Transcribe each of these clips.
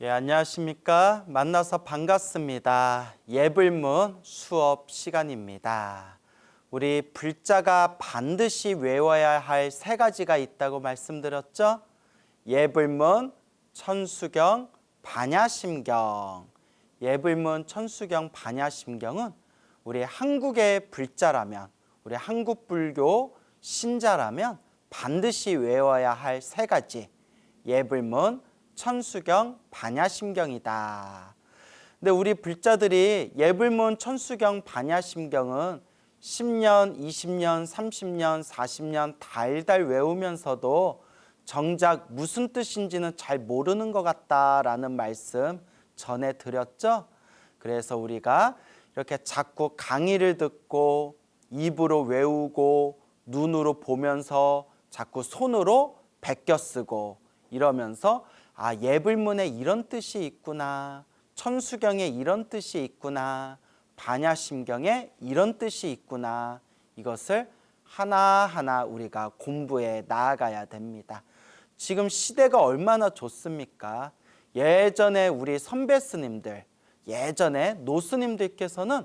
예, 안녕하십니까? 만나서 반갑습니다. 예불문 수업 시간입니다. 우리 불자가 반드시 외워야 할 세 가지가 있다고 말씀드렸죠? 예불문, 천수경, 반야심경. 예불문, 천수경, 반야심경은 우리 한국의 불자라면, 우리 한국 불교 신자라면 반드시 외워야 할 세 가지. 예불문, 천수경, 반야심경이다. 근데 우리 불자들이 예불문, 천수경, 반야심경은 10년, 20년, 30년, 40년 달달 외우면서도 정작 무슨 뜻인지는 잘 모르는 것 같다라는 말씀 전해드렸죠. 그래서 우리가 이렇게 자꾸 강의를 듣고 입으로 외우고 눈으로 보면서 자꾸 손으로 베껴 쓰고 이러면서 예불문에 이런 뜻이 있구나, 천수경에 이런 뜻이 있구나, 반야심경에 이런 뜻이 있구나, 이것을 하나하나 우리가 공부해 나아가야 됩니다. 지금 시대가 얼마나 좋습니까? 예전에 우리 선배 스님들, 예전에 노스님들께서는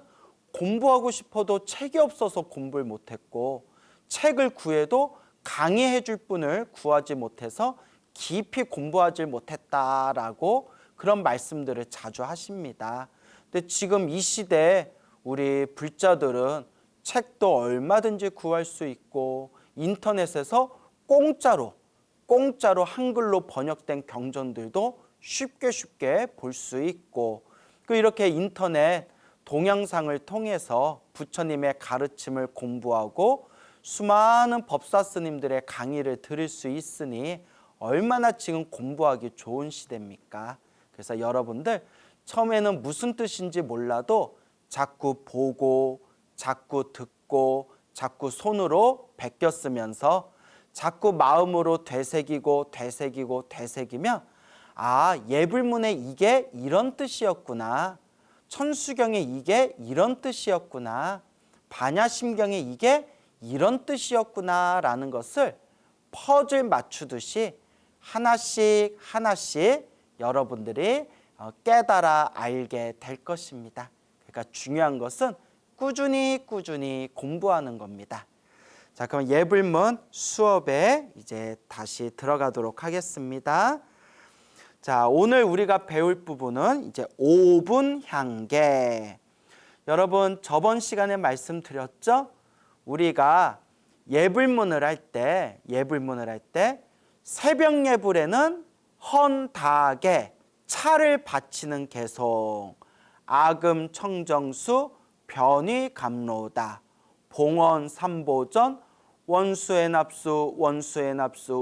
공부하고 싶어도 책이 없어서 공부를 못했고, 책을 구해도 강의해 줄 분을 구하지 못해서 깊이 공부하지 못했다라고 그런 말씀들을 자주 하십니다. 근데 지금 이 시대에 우리 불자들은 책도 얼마든지 구할 수 있고 인터넷에서 공짜로 한글로 번역된 경전들도 쉽게 볼 수 있고, 이렇게 인터넷 동영상을 통해서 부처님의 가르침을 공부하고 수많은 법사 스님들의 강의를 들을 수 있으니 얼마나 지금 공부하기 좋은 시대입니까? 그래서 여러분들 처음에는 무슨 뜻인지 몰라도 자꾸 보고, 자꾸 듣고, 자꾸 손으로 베껴 쓰면서 자꾸 마음으로 되새기면 예불문에 이게 이런 뜻이었구나, 천수경에 이게 이런 뜻이었구나, 반야심경에 이게 이런 뜻이었구나 라는 것을 퍼즐 맞추듯이 하나씩 여러분들이 깨달아 알게 될 것입니다. 그러니까 중요한 것은 꾸준히 공부하는 겁니다. 자, 그럼 예불문 수업에 이제 다시 들어가도록 하겠습니다. 자, 오늘 우리가 배울 부분은 이제 오분향계. 여러분 저번 시간에 말씀드렸죠? 우리가 예불문을 할 때 새벽 예불에는 헌닭에 차를 바치는 개송, 아금 청정수, 변위감로다, 봉헌 삼보전, 원수애납수,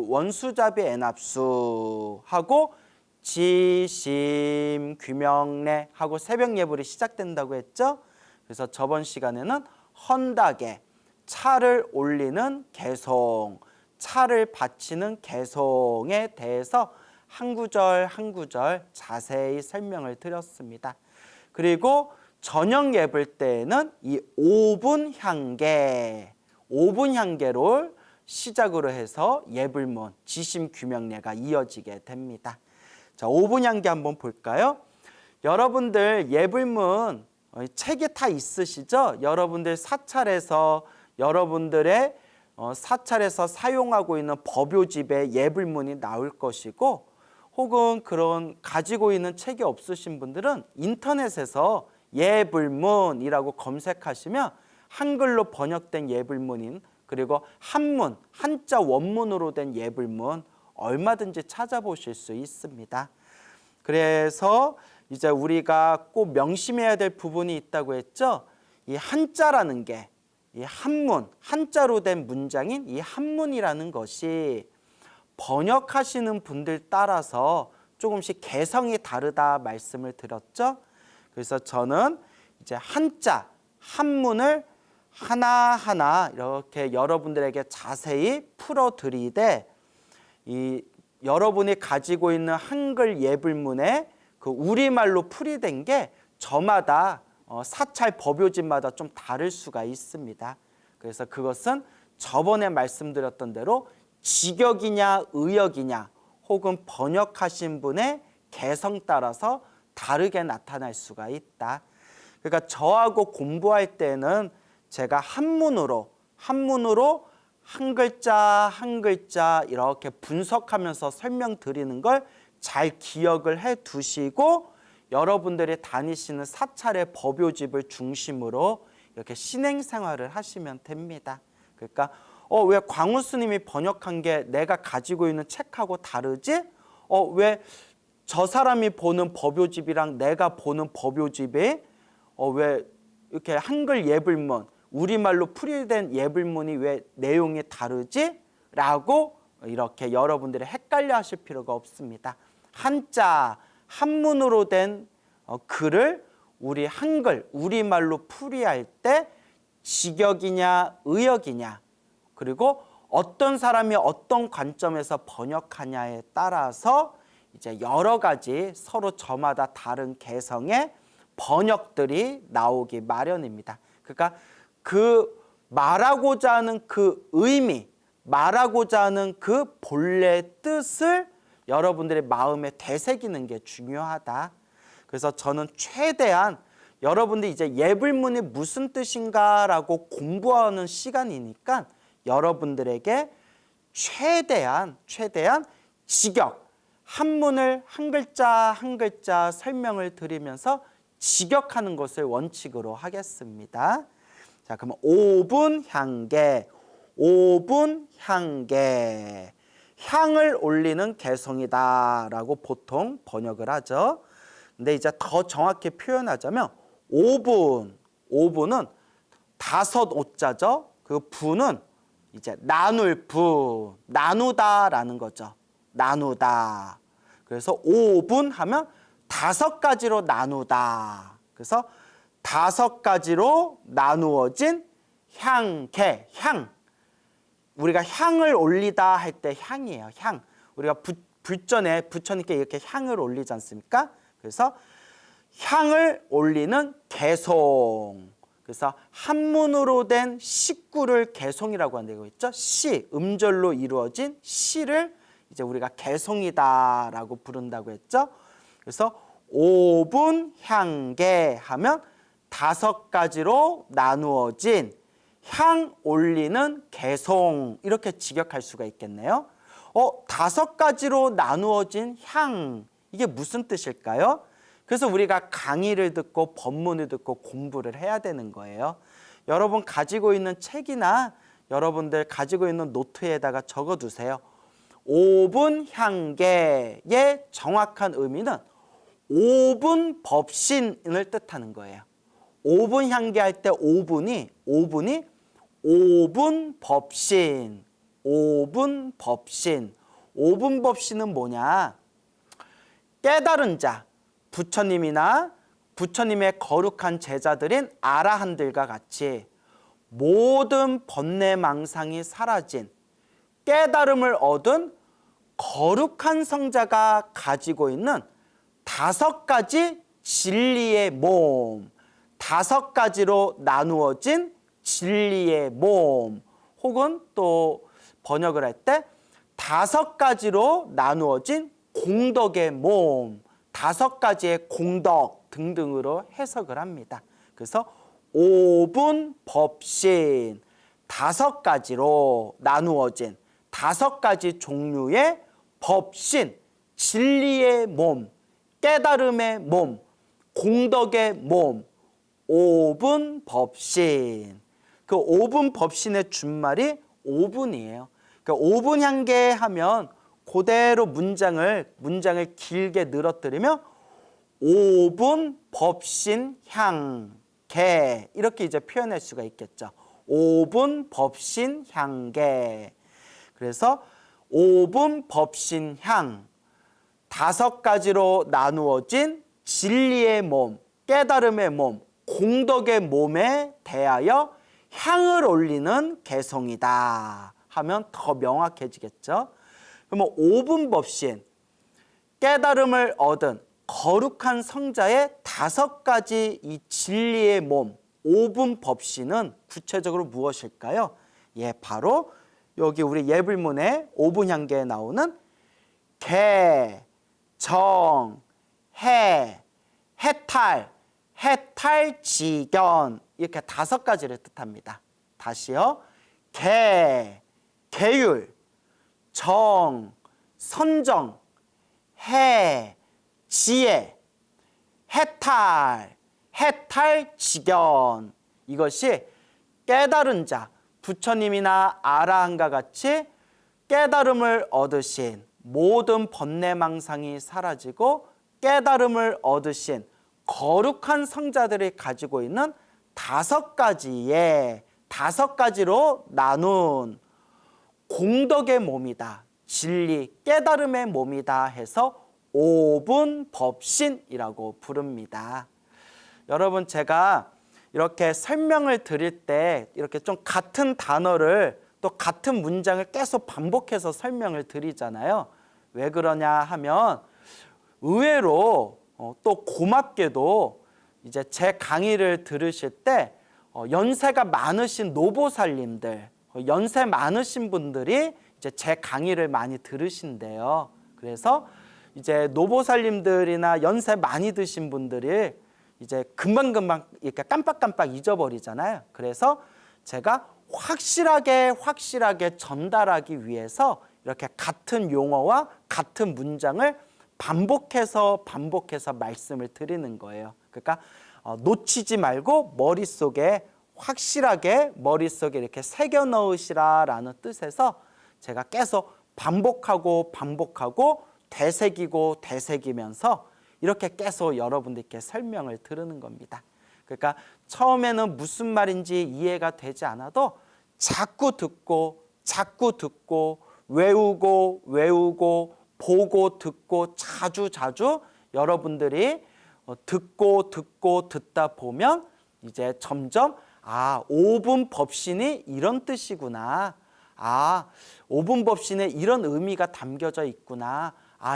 원수자비애납수 하고 지심 귀명례 하고 새벽 예불이 시작된다고 했죠. 그래서 저번 시간에는 헌닭에 차를 올리는 개송, 차를 바치는 개송에 대해서 한 구절 자세히 설명을 드렸습니다. 그리고 저녁 예불 때에는 이 오분향계를 시작으로 해서 예불문, 지심규명례가 이어지게 됩니다. 자, 오분향계 한번 볼까요? 여러분들 예불문 책이 다 있으시죠? 여러분들 여러분들의 사찰에서 사용하고 있는 법요집에 예불문이 나올 것이고, 혹은 그런 가지고 있는 책이 없으신 분들은 인터넷에서 예불문이라고 검색하시면 한글로 번역된 예불문인, 그리고 한문, 한자 원문으로 된 예불문 얼마든지 찾아보실 수 있습니다. 그래서 이제 우리가 꼭 명심해야 될 부분이 있다고 했죠. 이 한자라는 게, 이 한문, 한자로 된 문장인 이 한문이라는 것이 번역하시는 분들 따라서 조금씩 개성이 다르다 말씀을 드렸죠. 그래서 저는 이제 한문을 하나하나 이렇게 여러분들에게 자세히 풀어드리되, 이 여러분이 가지고 있는 한글 예불문에 그 우리말로 풀이된 게 저마다 사찰 법요집마다 좀 다를 수가 있습니다. 그래서 그것은 저번에 말씀드렸던 대로 직역이냐 의역이냐 혹은 번역하신 분의 개성 따라서 다르게 나타날 수가 있다. 그러니까 저하고 공부할 때는 제가 한문으로 한 글자 한 글자 이렇게 분석하면서 설명드리는 걸 잘 기억을 해 두시고 여러분들이 다니시는 사찰의 법요집을 중심으로 이렇게 신행생활을 하시면 됩니다. 그러니까 왜 광우 스님이 번역한 게 내가 가지고 있는 책하고 다르지? 왜 저 사람이 보는 법요집이랑 내가 보는 법요집이 왜 이렇게 한글 예불문, 우리말로 풀이된 예불문이 왜 내용이 다르지? 라고 이렇게 여러분들이 헷갈려 하실 필요가 없습니다. 한자, 한문으로 된 글을 우리 한글, 우리말로 풀이할 때 직역이냐 의역이냐 그리고 어떤 사람이 어떤 관점에서 번역하냐에 따라서 이제 여러 가지 서로 저마다 다른 개성의 번역들이 나오기 마련입니다. 그러니까 그 말하고자 하는 그 의미, 말하고자 하는 그 본래 뜻을 여러분들의 마음에 되새기는 게 중요하다. 그래서 저는 최대한 여러분들이 이제 예불문이 무슨 뜻인가라고 공부하는 시간이니까 여러분들에게 최대한 직역, 한문을 한 글자 한 글자 설명을 드리면서 직역하는 것을 원칙으로 하겠습니다. 자, 그러면 5분 향계, 5분 향계. 향을 올리는 개성이다라고 보통 번역을 하죠. 근데 이제 더 정확히 표현하자면 5분은 다섯 오자죠. 그 분은 이제 나눌 분, 나누다라는 거죠. 나누다. 그래서 5분 하면 다섯 가지로 나누다. 그래서 다섯 가지로 나누어진 향계, 향. 우리가 향을 올리다 할 때 향이에요. 향. 우리가 불전에 부처님께 이렇게 향을 올리지 않습니까? 그래서 향을 올리는 개송. 그래서 한문으로 된 식구를 개송이라고 한다고 했죠. 시, 음절로 이루어진 시를 이제 우리가 개송이다라고 부른다고 했죠. 그래서 5분 향계 하면 다섯 가지로 나누어진 향 올리는 개송 이렇게 직역할 수가 있겠네요. 다섯 가지로 나누어진 향 이게 무슨 뜻일까요? 그래서 우리가 강의를 듣고 법문을 듣고 공부를 해야 되는 거예요. 여러분 가지고 있는 책이나 여러분들 가지고 있는 노트에다가 적어두세요. 5분 향계의 정확한 의미는 5분 법신을 뜻하는 거예요. 5분 향계할 때 5분이 5분 법신, 5분 법신. 5분 법신은 뭐냐? 깨달은 자, 부처님이나 부처님의 거룩한 제자들인 아라한들과 같이 모든 번뇌망상이 사라진 깨달음을 얻은 거룩한 성자가 가지고 있는 다섯 가지 진리의 몸, 다섯 가지로 나누어진 진리의 몸, 혹은 또 번역을 할 때 다섯 가지로 나누어진 공덕의 몸, 다섯 가지의 공덕 등등으로 해석을 합니다. 그래서 5분 법신, 다섯 가지로 나누어진 다섯 가지 종류의 법신, 진리의 몸, 깨달음의 몸, 공덕의 몸, 5분 법신. 그 5분 법신의 준말이 5분이에요. 그러니까 5분 향계 하면 그대로 문장을 길게 늘어뜨리면 5분 법신 향계 이렇게 이제 표현할 수가 있겠죠. 5분 법신 향계. 그래서 5분 법신 향, 다섯 가지로 나누어진 진리의 몸, 깨달음의 몸, 공덕의 몸에 대하여 향을 올리는 개송이다 하면 더 명확해지겠죠. 그러면 5분 법신, 깨달음을 얻은 거룩한 성자의 다섯 가지 이 진리의 몸, 5분 법신은 구체적으로 무엇일까요? 예, 바로 여기 우리 예불문의 5분 향계에 나오는 개, 정, 해, 해탈, 해탈지견 이렇게 5가지를 뜻합니다. 다시요. 개, 계율, 정, 선정, 해, 지혜, 해탈, 해탈지견 이것이 깨달은 자, 부처님이나 아라한과 같이 깨달음을 얻으신 모든 번뇌망상이 사라지고 깨달음을 얻으신 거룩한 성자들이 가지고 있는 5가지로 나눈 공덕의 몸이다. 진리, 깨달음의 몸이다 해서 오분법신이라고 부릅니다. 여러분 제가 이렇게 설명을 드릴 때 이렇게 좀 같은 단어를 또 같은 문장을 계속 반복해서 설명을 드리잖아요. 왜 그러냐 하면 의외로 또 고맙게도 이제 제 강의를 들으실 때 연세가 많으신 노보살님들, 연세 많으신 분들이 이제 제 강의를 많이 들으신대요. 그래서 이제 노보살님들이나 연세 많이 드신 분들이 이제 금방금방 이렇게 깜빡깜빡 잊어버리잖아요. 그래서 제가 확실하게 전달하기 위해서 이렇게 같은 용어와 같은 문장을 반복해서 말씀을 드리는 거예요. 그러니까 놓치지 말고 확실하게 머릿속에 이렇게 새겨 넣으시라라는 뜻에서 제가 계속 반복하고 되새기면서 이렇게 계속 여러분들께 설명을 드리는 겁니다. 그러니까 처음에는 무슨 말인지 이해가 되지 않아도 자꾸 듣고 외우고 보고 듣고 자주 여러분들이 듣다 보면 이제 점점 오분법신이 이런 뜻이구나. 오분법신에 이런 의미가 담겨져 있구나.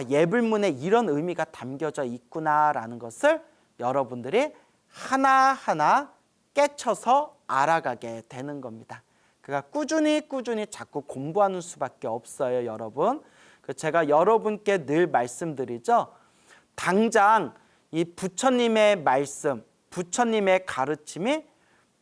예불문에 이런 의미가 담겨져 있구나라는 것을 여러분들이 하나하나 깨쳐서 알아가게 되는 겁니다. 그러니까 꾸준히 자꾸 공부하는 수밖에 없어요, 여러분. 제가 여러분께 늘 말씀드리죠. 당장 이 부처님의 말씀, 부처님의 가르침이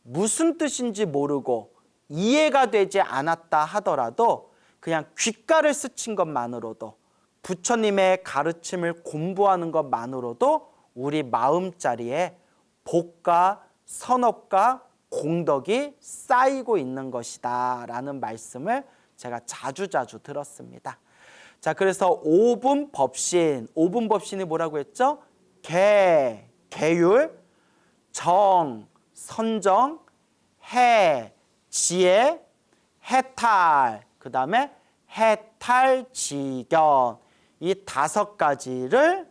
무슨 뜻인지 모르고 이해가 되지 않았다 하더라도 그냥 귓가를 스친 것만으로도 부처님의 가르침을 공부하는 것만으로도 우리 마음자리에 복과 선업과 공덕이 쌓이고 있는 것이다 라는 말씀을 제가 자주 들었습니다. 자, 그래서 오분법신이 뭐라고 했죠? 계율, 정, 선정, 해, 지혜, 해탈, 그 다음에 해탈지견 이 5가지를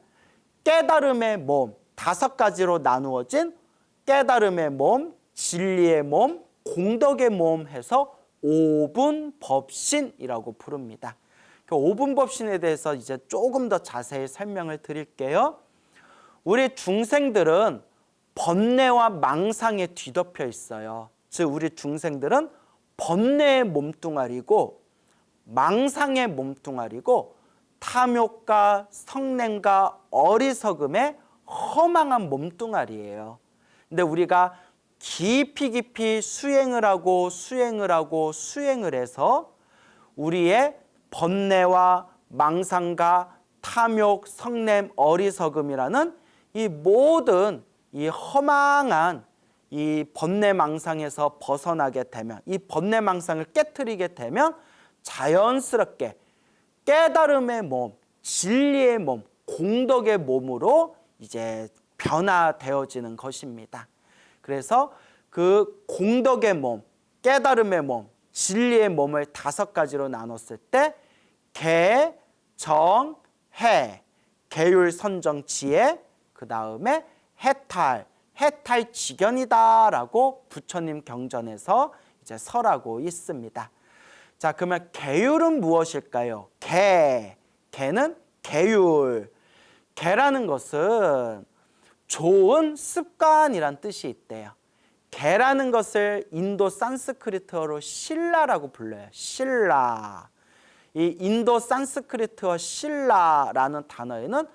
깨달음의 몸, 5가지로 나누어진 깨달음의 몸, 진리의 몸, 공덕의 몸 해서 오분법신이라고 부릅니다. 그 오분법신에 대해서 이제 조금 더 자세히 설명을 드릴게요. 우리 중생들은 번뇌와 망상에 뒤덮여 있어요. 즉 우리 중생들은 번뇌의 몸뚱아리고 망상의 몸뚱아리고 탐욕과 성냄과 어리석음의 허망한 몸뚱아리예요. 근데 우리가 깊이 수행을 하고 해서 우리의 번뇌와 망상과 탐욕, 성냄, 어리석음이라는 이 모든 이 허망한 이 번뇌망상에서 벗어나게 되면, 이 번뇌망상을 깨트리게 되면 자연스럽게 깨달음의 몸, 진리의 몸, 공덕의 몸으로 이제 변화되어지는 것입니다. 그래서 그 공덕의 몸, 깨달음의 몸, 진리의 몸을 5가지로 나눴을 때 개, 정, 해, 계율, 선정, 지혜, 그 다음에 해탈지견이다라고 부처님 경전에서 이제 설하고 있습니다. 자, 그러면 계율은 무엇일까요? 개는 계율. 개라는 것은 좋은 습관이란 뜻이 있대요. 개라는 것을 인도 산스크리트어로 신라라고 불러요. 신라. 이 인도 산스크리트어 신라라는 단어에는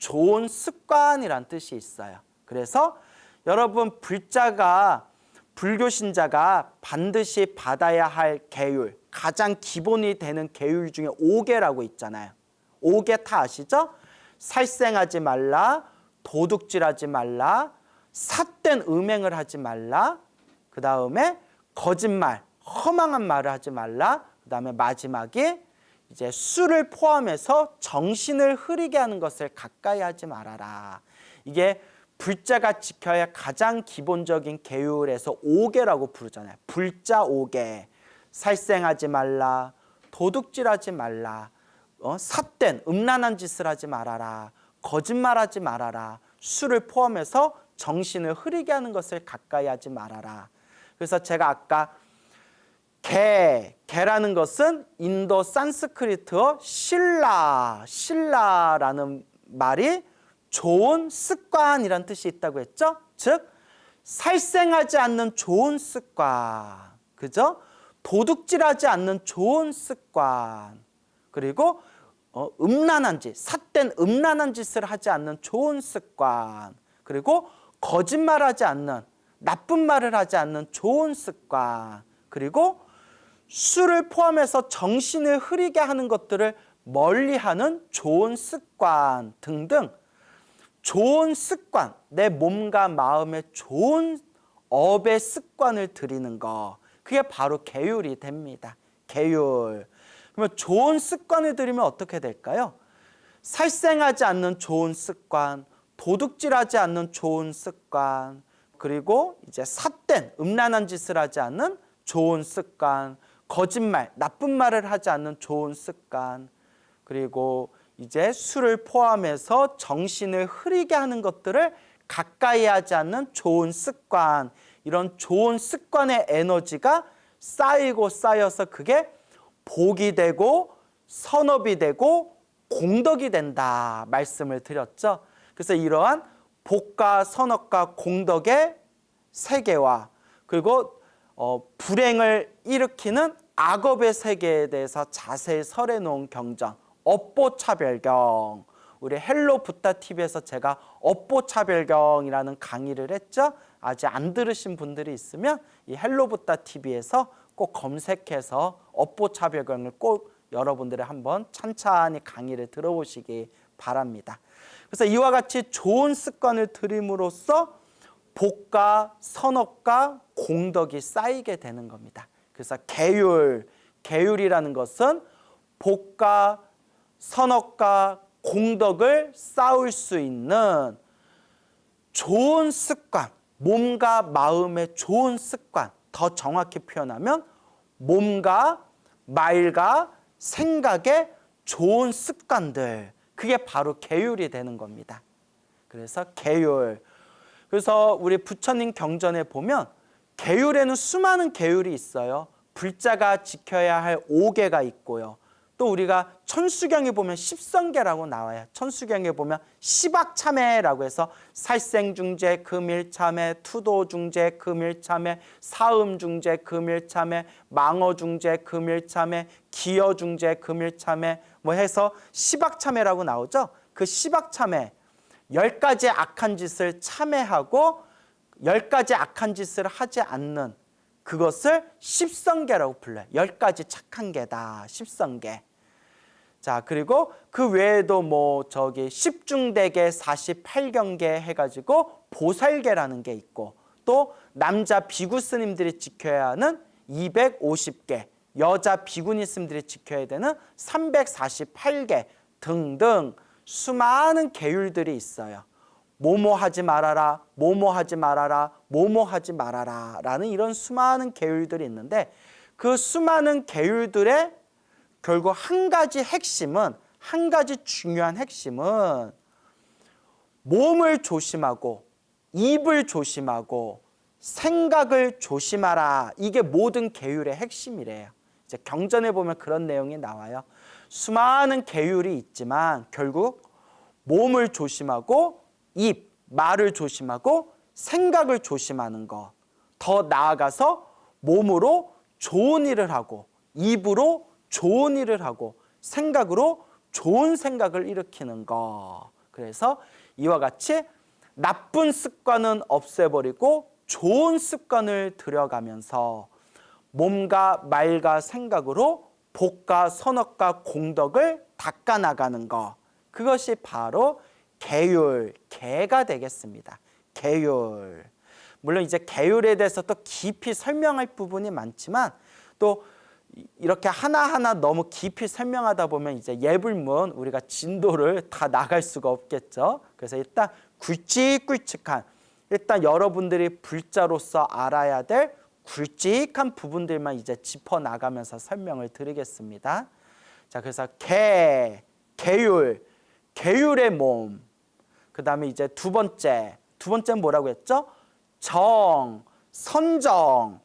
좋은 습관이란 뜻이 있어요. 그래서 여러분 불교 신자가 반드시 받아야 할 계율, 가장 기본이 되는 계율 중에 5개라고 있잖아요. 5개 다 아시죠? 살생하지 말라, 도둑질하지 말라, 삿된 음행을 하지 말라, 그 다음에 거짓말, 허망한 말을 하지 말라, 그 다음에 마지막에 이제 술을 포함해서 정신을 흐리게 하는 것을 가까이 하지 말아라. 이게 불자가 지켜야 할 가장 기본적인 계율에서 5개라고 부르잖아요. 불자 5개. 살생하지 말라, 도둑질하지 말라, 삿된 음란한 짓을 하지 말아라, 거짓말하지 말아라, 술을 포함해서 정신을 흐리게 하는 것을 가까이 하지 말아라. 그래서 제가 아까 개라는 것은 인도 산스크리트어 신라라는 말이 좋은 습관이란 뜻이 있다고 했죠. 즉 살생하지 않는 좋은 습관, 그죠? 도둑질하지 않는 좋은 습관, 그리고 음란한 짓, 삿된 음란한 짓을 하지 않는 좋은 습관, 그리고 거짓말하지 않는, 나쁜 말을 하지 않는 좋은 습관, 그리고 술을 포함해서 정신을 흐리게 하는 것들을 멀리하는 좋은 습관 등등, 좋은 습관, 내 몸과 마음에 좋은 업의 습관을 들이는 거, 그게 바로 계율이 됩니다. 계율. 그러면 좋은 습관을 들이면 어떻게 될까요? 살생하지 않는 좋은 습관, 도둑질하지 않는 좋은 습관, 그리고 이제 삿된 음란한 짓을 하지 않는 좋은 습관, 거짓말, 나쁜 말을 하지 않는 좋은 습관, 그리고 이제 술을 포함해서 정신을 흐리게 하는 것들을 가까이 하지 않는 좋은 습관, 이런 좋은 습관의 에너지가 쌓이고 쌓여서 그게 복이 되고 선업이 되고 공덕이 된다 말씀을 드렸죠. 그래서 이러한 복과 선업과 공덕의 세계와 그리고 불행을 일으키는 악업의 세계에 대해서 자세히 설해 놓은 경전, 업보차별경, 우리 헬로 붓다 TV에서 제가 업보차별경이라는 강의를 했죠. 아직 안 들으신 분들이 있으면 이 헬로 붓다 TV에서 꼭 검색해서 업보차별경을 꼭 여러분들이 한번 찬찬히 강의를 들어보시기 바랍니다. 그래서 이와 같이 좋은 습관을 들임으로써 복과 선업과 공덕이 쌓이게 되는 겁니다. 그래서 계율이라는 것은 복과 선업과 공덕을 쌓을 수 있는 좋은 습관, 몸과 마음의 좋은 습관, 더 정확히 표현하면 몸과 말과 생각의 좋은 습관들, 그게 바로 계율이 되는 겁니다. 그래서 계율. 그래서 우리 부처님 경전에 보면 계율에는 수많은 계율이 있어요. 불자가 지켜야 할 5개가 있고요. 또 우리가 천수경에 보면 십성계라고 나와요. 천수경에 보면 시박참회라고 해서 살생중재, 금일참회, 투도중재, 금일참회, 사음중재, 금일참회, 망어중재, 금일참회, 기여중재, 금일참회 뭐 해서 시박참회라고 나오죠. 그 시박참회 10가지 악한 짓을 참회하고 10가지 악한 짓을 하지 않는 그것을 십성계라고 불러요. 10가지 착한 게다. 십성계. 자, 그리고 그 외에도 뭐 십중대계 48경계 해가지고 보살계라는 게 있고 또 남자 비구 스님들이 지켜야 하는 250개, 여자 비구니 스님들이 지켜야 되는 348개 등등 수많은 계율들이 있어요. 뭐뭐하지 말아라, 뭐뭐하지 말아라, 뭐뭐하지 말아라 라는 이런 수많은 계율들이 있는데 그 수많은 계율들의 결국 한 가지 중요한 핵심은 몸을 조심하고 입을 조심하고 생각을 조심하라. 이게 모든 계율의 핵심이래요. 이제 경전에 보면 그런 내용이 나와요. 수많은 계율이 있지만 결국 몸을 조심하고 입, 말을 조심하고 생각을 조심하는 것. 더 나아가서 몸으로 좋은 일을 하고 입으로 좋은 일을 하고 생각으로 좋은 생각을 일으키는 것. 그래서 이와 같이 나쁜 습관은 없애버리고 좋은 습관을 들여가면서 몸과 말과 생각으로 복과 선악과 공덕을 닦아나가는 것, 그것이 바로 계율, 계가 되겠습니다. 계율. 물론 이제 계율에 대해서 또 깊이 설명할 부분이 많지만 또 이렇게 하나하나 너무 깊이 설명하다 보면 이제 예불문 우리가 진도를 다 나갈 수가 없겠죠. 그래서 일단 굵직굵직한, 일단 여러분들이 불자로서 알아야 될 굵직한 부분들만 이제 짚어 나가면서 설명을 드리겠습니다. 자, 그래서 계율, 계율의 몸. 그다음에 이제 두 번째는 뭐라고 했죠? 선정.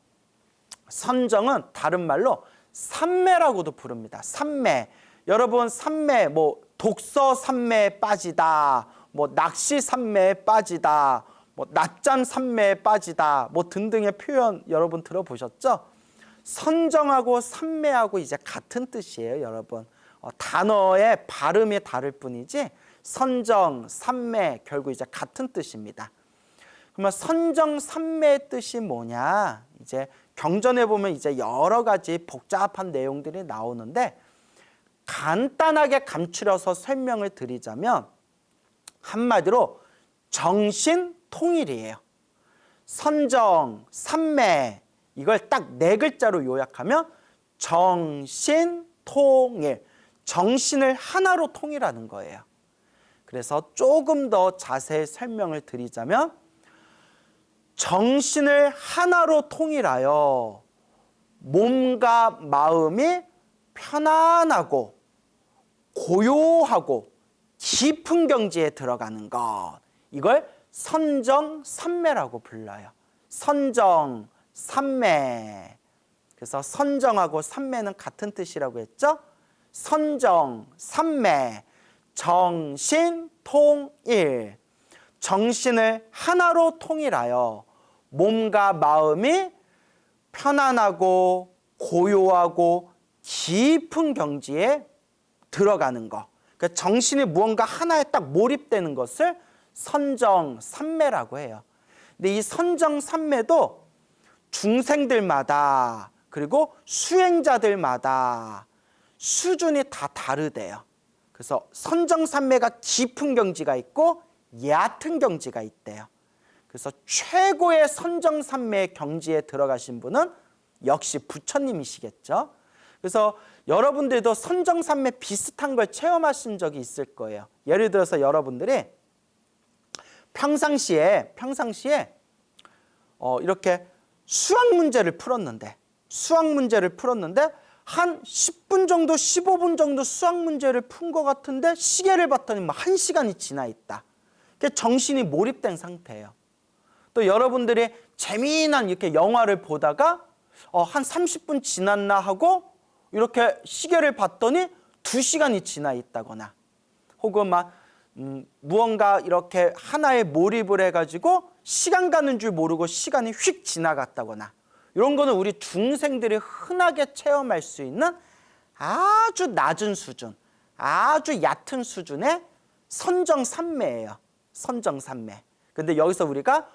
선정은 다른 말로 삼매라고도 부릅니다. 삼매. 여러분, 삼매, 뭐 독서 삼매에 빠지다, 뭐 낚시 삼매에 빠지다, 뭐 낮잠 삼매에 빠지다, 뭐 등등의 표현 여러분 들어보셨죠? 선정하고 삼매하고 이제 같은 뜻이에요, 여러분. 단어의 발음이 다를 뿐이지 선정, 삼매 결국 이제 같은 뜻입니다. 그러면 선정, 삼매의 뜻이 뭐냐? 이제 경전에 보면 이제 여러 가지 복잡한 내용들이 나오는데 간단하게 감추려서 설명을 드리자면 한마디로 정신통일이에요. 선정, 삼매 이걸 딱 네 글자로 요약하면 정신통일, 정신을 하나로 통일하는 거예요. 그래서 조금 더 자세히 설명을 드리자면 정신을 하나로 통일하여 몸과 마음이 편안하고 고요하고 깊은 경지에 들어가는 것, 이걸 선정삼매라고 불러요. 선정삼매. 그래서 선정하고 삼매는 같은 뜻이라고 했죠. 선정삼매, 정신통일. 정신을 하나로 통일하여 몸과 마음이 편안하고 고요하고 깊은 경지에 들어가는 것. 그러니까 정신이 무언가 하나에 딱 몰입되는 것을 선정삼매라고 해요. 근데 이 선정삼매도 중생들마다 그리고 수행자들마다 수준이 다 다르대요. 그래서 선정삼매가 깊은 경지가 있고 얕은 경지가 있대요. 그래서 최고의 선정삼매의 경지에 들어가신 분은 역시 부처님이시겠죠. 그래서 여러분들도 선정삼매 비슷한 걸 체험하신 적이 있을 거예요. 예를 들어서 여러분들이 평상시에 이렇게 수학 문제를 풀었는데 한 10분 정도 15분 정도 수학 문제를 푼 것 같은데 시계를 봤더니 막 1시간이 지나 있다. 정신이 몰입된 상태예요. 또 여러분들이 재미난 이렇게 영화를 보다가 한 30분 지났나 하고 이렇게 시계를 봤더니 2시간이 지나 있다거나 혹은 막 무언가 이렇게 하나에 몰입을 해가지고 시간 가는 줄 모르고 시간이 휙 지나갔다거나 이런 거는 우리 중생들이 흔하게 체험할 수 있는 아주 낮은 수준, 아주 얕은 수준의 선정삼매예요. 선정삼매. 근데 여기서 우리가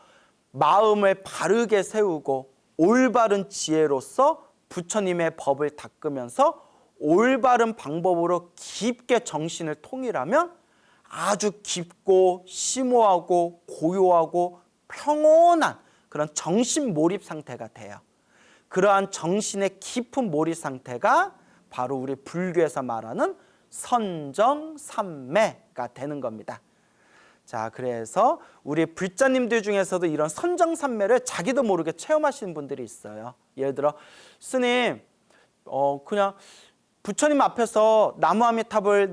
마음을 바르게 세우고 올바른 지혜로서 부처님의 법을 닦으면서 올바른 방법으로 깊게 정신을 통일하면 아주 깊고 심오하고 고요하고 평온한 그런 정신 몰입 상태가 돼요. 그러한 정신의 깊은 몰입 상태가 바로 우리 불교에서 말하는 선정삼매가 되는 겁니다. 자, 그래서 우리 불자님들 중에서도 이런 선정삼매를 자기도 모르게 체험하시는 분들이 있어요. 예를 들어 스님 그냥 부처님 앞에서 나무아미타불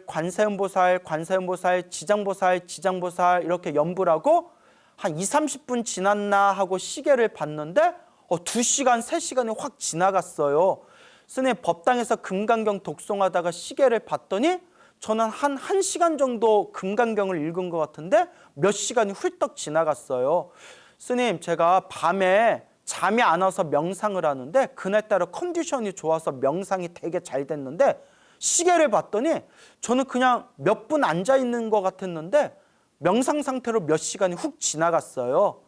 관세음보살 지장보살 이렇게 연불 하고 한 20-30분 지났나 하고 시계를 봤는데 2시간 3시간이 확 지나갔어요. 스님 법당에서 금강경 독송하다가 시계를 봤더니 저는 한 1시간 정도 금강경을 읽은 것 같은데 몇 시간이 훌떡 지나갔어요. 스님, 제가 밤에 잠이 안 와서 명상을 하는데 그날따라 컨디션이 좋아서 명상이 되게 잘 됐는데 시계를 봤더니 저는 그냥 몇 분 앉아 있는 것 같았는데 명상 상태로 몇 시간이 훅 지나갔어요.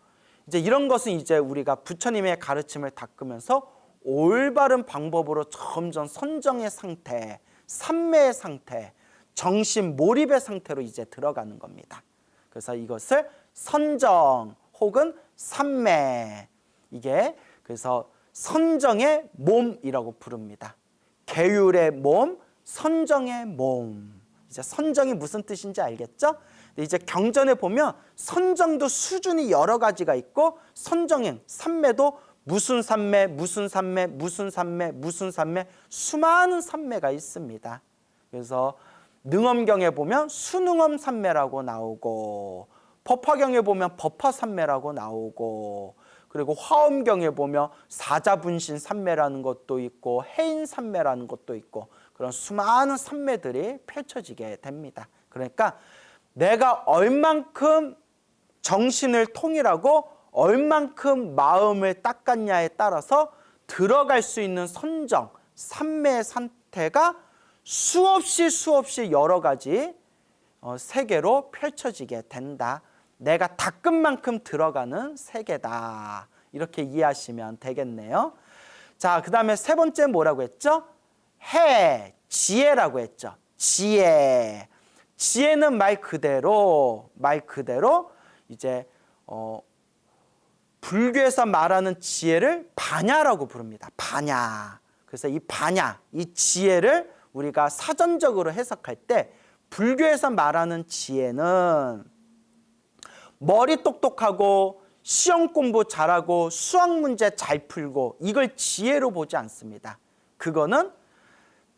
이제 이런 것은 이제 우리가 부처님의 가르침을 닦으면서 올바른 방법으로 점점 선정의 상태, 삼매의 상태, 정신 몰입의 상태로 이제 들어가는 겁니다. 그래서 이것을 선정 혹은 삼매, 이게 그래서 선정의 몸이라고 부릅니다. 계율의 몸, 선정의 몸. 이제 선정이 무슨 뜻인지 알겠죠? 이제 경전에 보면 선정도 수준이 여러 가지가 있고 선정행, 삼매도 무슨 삼매, 무슨 삼매, 무슨 삼매, 무슨 삼매, 수많은 삼매가 있습니다. 그래서 능엄경에 보면 수능엄 삼매라고 나오고, 법화경에 보면 법화 삼매라고 나오고, 그리고 화엄경에 보면 사자분신 삼매라는 것도 있고 해인 삼매라는 것도 있고, 그런 수많은 삼매들이 펼쳐지게 됩니다. 그러니까 내가 얼만큼 정신을 통일하고 얼만큼 마음을 닦았냐에 따라서 들어갈 수 있는 선정, 삼매의 상태가 수없이 여러 가지 세계로 펼쳐지게 된다. 내가 닦은 만큼 들어가는 세계다. 이렇게 이해하시면 되겠네요. 자, 그 다음에 세 번째 뭐라고 했죠? 해, 지혜라고 했죠. 지혜. 지혜는 말 그대로 이제 불교에서 말하는 지혜를 반야라고 부릅니다. 반야. 그래서 이 반야, 이 지혜를 우리가 사전적으로 해석할 때 불교에서 말하는 지혜는 머리 똑똑하고 시험 공부 잘하고 수학 문제 잘 풀고 이걸 지혜로 보지 않습니다. 그거는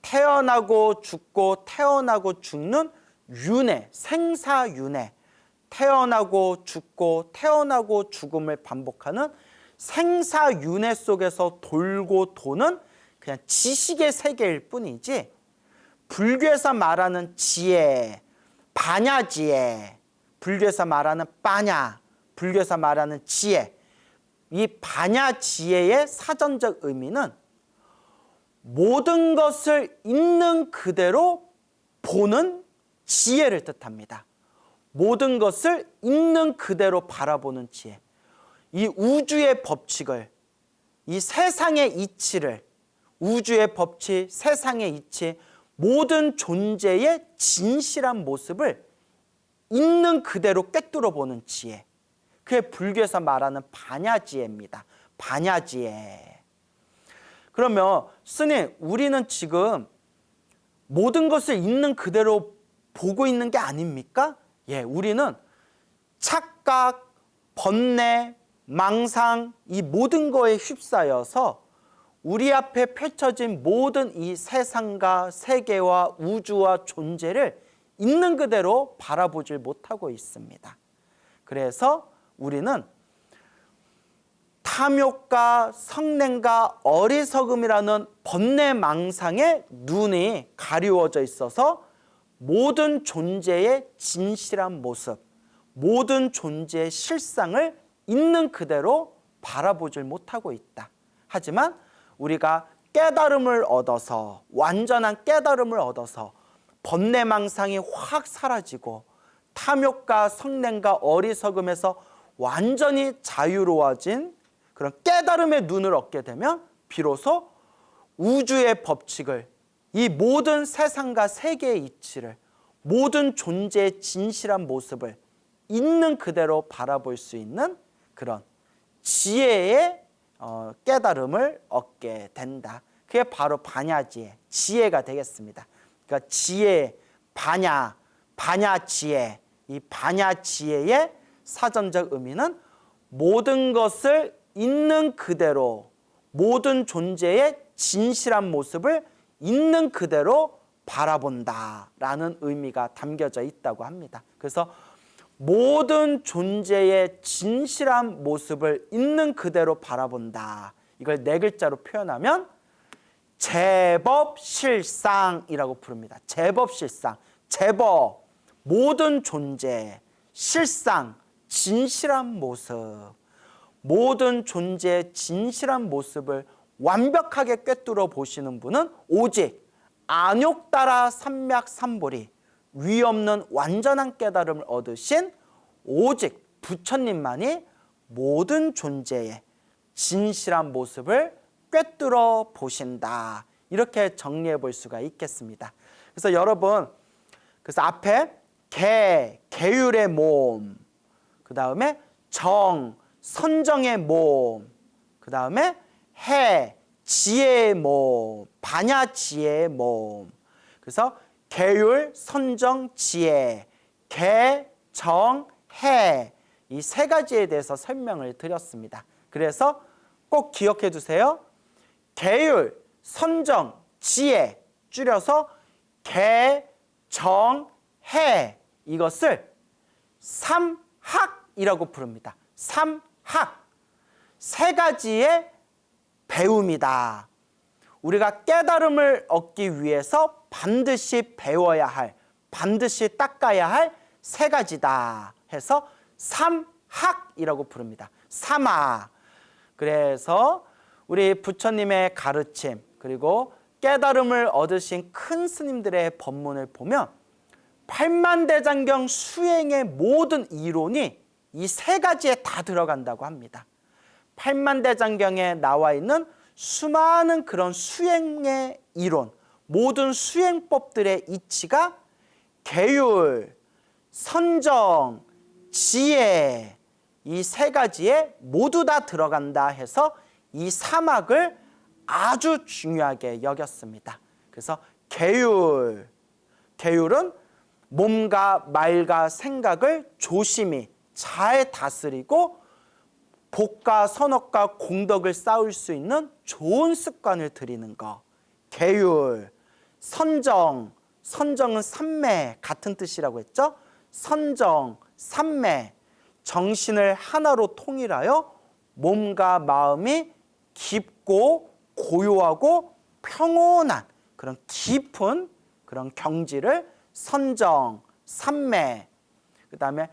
태어나고 죽고 태어나고 죽는 윤회, 생사윤회, 태어나고 죽고 태어나고 죽음을 반복하는 생사윤회 속에서 돌고 도는 그냥 지식의 세계일 뿐이지, 불교에서 말하는 지혜, 반야지혜, 불교에서 말하는 빠냐, 불교에서 말하는 지혜, 이 반야지혜의 사전적 의미는 모든 것을 있는 그대로 보는 지혜를 뜻합니다. 모든 것을 있는 그대로 바라보는 지혜. 이 우주의 법칙을, 이 세상의 이치를, 우주의 법칙, 세상의 이치, 모든 존재의 진실한 모습을 있는 그대로 꿰뚫어 보는 지혜. 그게 불교에서 말하는 반야지혜입니다. 반야지혜. 그러면 스님, 우리는 지금 모든 것을 있는 그대로 보고 있는 게 아닙니까? 예, 우리는 착각, 번뇌, 망상, 이 모든 거에 휩싸여서 우리 앞에 펼쳐진 모든 이 세상과 세계와 우주와 존재를 있는 그대로 바라보질 못하고 있습니다. 그래서 우리는 탐욕과 성냄과 어리석음이라는 번뇌 망상의 눈이 가리워져 있어서 모든 존재의 진실한 모습, 모든 존재의 실상을 있는 그대로 바라보질 못하고 있다. 하지만 우리가 깨달음을 얻어서, 완전한 깨달음을 얻어서 번뇌망상이 확 사라지고 탐욕과 성냄과 어리석음에서 완전히 자유로워진 그런 깨달음의 눈을 얻게 되면 비로소 우주의 법칙을, 이 모든 세상과 세계의 이치를, 모든 존재의 진실한 모습을 있는 그대로 바라볼 수 있는 그런 지혜의 깨달음을 얻게 된다. 그게 바로 반야지혜, 지혜가 되겠습니다. 그러니까 지혜, 반야지혜, 이 반야지혜의 사전적 의미는 모든 것을 있는 그대로, 모든 존재의 진실한 모습을 있는 그대로 바라본다라는 의미가 담겨져 있다고 합니다. 그래서 모든 존재의 진실한 모습을 있는 그대로 바라본다. 이걸 네 글자로 표현하면 제법실상이라고 부릅니다. 제법실상, 제법, 모든 존재, 실상, 진실한 모습, 모든 존재의 진실한 모습을 완벽하게 꿰뚫어 보시는 분은 오직 안욕 따라 삼맥삼보리 위 없는 완전한 깨달음을 얻으신 오직 부처님만이 모든 존재의 진실한 모습을 꿰뚫어 보신다. 이렇게 정리해 볼 수가 있겠습니다. 그래서 여러분, 그래서 앞에 계율의 몸, 그 다음에 선정의 몸, 그 다음에 지혜의 몸, 반야지혜의 몸. 그래서 계율, 선정, 지혜, 이 세 가지에 대해서 설명을 드렸습니다. 그래서 꼭 기억해 두세요. 계율, 선정, 지혜, 줄여서 이것을 삼학이라고 부릅니다. 삼학, 세 가지의 배움이다. 우리가 깨달음을 얻기 위해서 반드시 배워야 할, 반드시 닦아야 할 세 가지다 해서 삼학이라고 부릅니다. 삼학. 그래서 우리 부처님의 가르침, 그리고 깨달음을 얻으신 큰 스님들의 법문을 보면 팔만대장경 수행의 모든 이론이 이 세 가지에 다 들어간다고 합니다. 팔만대장경에 나와 있는 수많은 그런 수행의 이론, 모든 수행법들의 이치가 계율, 선정, 지혜, 이 세 가지에 모두 다 들어간다 해서 이 삼학을 아주 중요하게 여겼습니다. 그래서 계율은 몸과 말과 생각을 조심히 잘 다스리고 복과 선업과 공덕을 쌓을 수 있는 좋은 습관을 들이는 것. 계율, 선정은 삼매 같은 뜻이라고 했죠. 선정, 삼매, 정신을 하나로 통일하여 몸과 마음이 깊고 고요하고 평온한 그런 깊은 그런 경지를 선정, 삼매. 그 다음에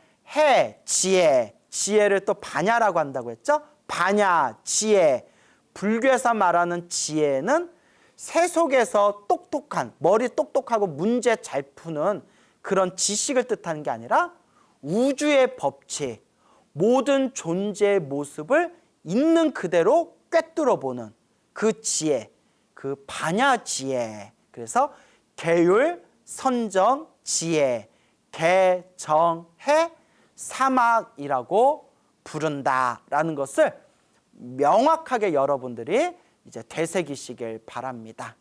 지혜를 또 반야라고 한다고 했죠. 반야, 지혜. 불교에서 말하는 지혜는 세속에서 똑똑한, 머리 똑똑하고 문제 잘 푸는 그런 지식을 뜻하는 게 아니라 우주의 법칙, 모든 존재의 모습을 있는 그대로 꿰뚫어 보는 그 지혜, 그 반야 지혜. 그래서 계율, 선정, 지혜, 삼학이라고 부른다라는 것을 명확하게 여러분들이 이제 되새기시길 바랍니다.